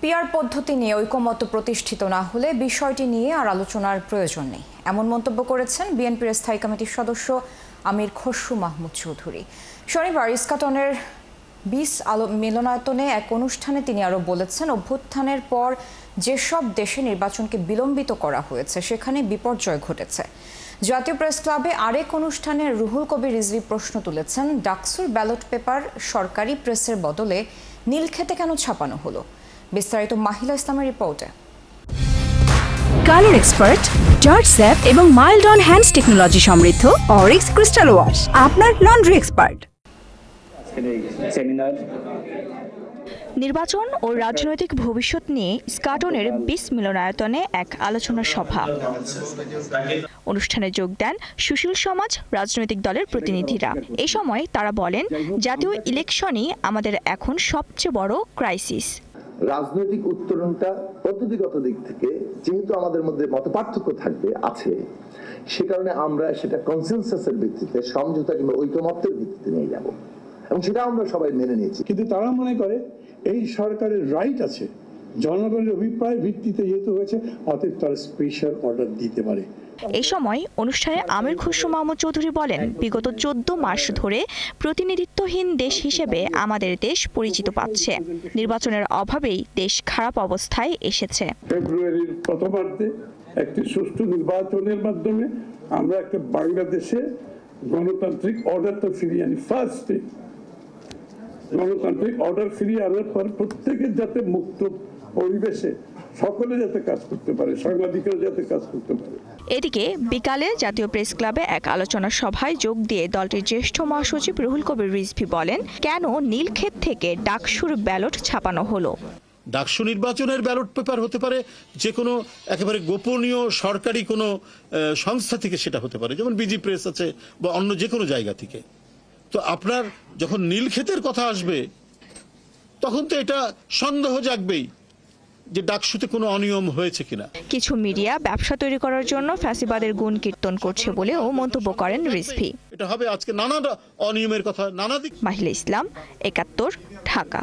PR পদ্ধতি নিয়ে ঐকমত্য প্রতিষ্ঠিত না হলে বিষয়টি নিয়ে আর আলোচনার প্রয়োজন নেই, এমন মন্তব্য করেছেন বিএনপির স্থায়ী কমিটির সদস্য আমির খসরু মাহমুদ চৌধুরী। শনিবার ইস্কাটনের 20 মিলনায়তনে এক অনুষ্ঠানে তিনি আরও বলেছেন, অভ্যুত্থানের পর যেসব দেশে নির্বাচনকে বিলম্বিত করা হয়েছে সেখানে বিপর্যয় ঘটেছে। জাতীয় প্রেস ক্লাবে আরেক অনুষ্ঠানে রুহুল কবির রিজভী প্রশ্ন তুলেছেন, ডাকসুর ব্যালট পেপার সরকারি প্রেসের বদলে নীলক্ষেতে কেন ছাপানো হলো? বিস্তারিত মাহিলা ইসলামের রিপোর্টে। কালার এক্সপার্ট, জর্জ স্যাপ এবং মাইল্ড অন হ্যান্ডস টেকনোলজি সমৃদ্ধ অরিক্স ক্রিস্টাল ওয়াশ আপনার লন্ড্রি এক্সপার্ট। নির্বাচন ও রাজনৈতিক ভবিষ্যৎ নিয়ে ইস্কাটনের 20 মিলনায়তনে এক আলোচনা সভা। অনুষ্ঠানে যোগ দেন সুশীল সমাজ রাজনৈতিক দলের প্রতিনিধিরা। এই সময় তারা বলেন, জাতীয় ইলেকশনই আমাদের এখন সবচেয়ে বড় ক্রাইসিস। রাজনৈতিক উত্তরণটা পদ্ধতিগত দিক থেকে যেহেতু আমাদের মধ্যে মতপার্থক্য আছে, সে কারণে আমরা সেটা কনসেনসাসের ভিত্তিতে, সমঝোতা কিংবা ঐকমত্যের ভিত্তিতে নিয়ে যাব, এবং সেটা আমরা সবাই মেনে নিয়েছি। কিন্তু তারা মনে করে এই সরকারের রাইট আছে, জনগণের অভিপ্রায় ভিত্তিতে যেহেতু হয়েছে, অতএব তারা স্পেশাল অর্ডার দিতে পারে। এই সময় অনুষ্ঠানে আমির খসরু মাহমুদ চৌধুরী বলেন, বিগত 14 মাস ধরে প্রতিনিধিত্বহীন দেশ হিসেবে আমাদের দেশ পরিচিত পাচ্ছে। নির্বাচনের অভাবেই দেশ খারাপ অবস্থায় এসেছে। ফেব্রুয়ারির প্রথমার্ধে একটি সুষ্ঠু নির্বাচনের মাধ্যমে আমরা একটা বাংলাদেশে গণতান্ত্রিক অর্ডারটা ফিরিয়ে আনি। ফার্স্টে গণতান্ত্রিক অর্ডার ফিরিয়ে আনার পর প্রত্যেকের যাতে মুক্ত পরিবেশে সকলে যাতে কাজ করতে পারে, সাংবাদিকরা যাতে কাজ করতে পারে। এদিকে বিকালে জাতীয় প্রেস ক্লাবে এক আলোচনা সভায় যোগ দিয়ে দলটির জ্যেষ্ঠ মহাসচিব রুহুল কবির রিজভী বলেন, কেন নীলক্ষেত থেকে ডাকসুর ব্যালট ছাপানো হলো? ডাকসু নির্বাচনের ব্যালট পেপার হতে পারে যে কোনো একেবারে গোপনীয় সরকারি কোনো সংস্থা থেকে, সেটা হতে পারে যেমন বিজি প্রেস আছে বা অন্য যে কোনো জায়গা থেকে। তো আপনার যখন নীলক্ষেতের কথা আসবে তখন তো এটা সন্দেহ জাগবেই যে ডাকসুতে কোনো অনিয়ম হয়েছে কিনা। কিছু মিডিয়া ব্যবসা তৈরি করার জন্য ফ্যাসিবাদের গুণ কীর্তন করছে বলেও মন্তব্য করেন রিজভী। এটা হবে আজকে নানা অনিয়মের কথা নানা দিক। মাহিলা ইসলাম, ৭১, ঢাকা।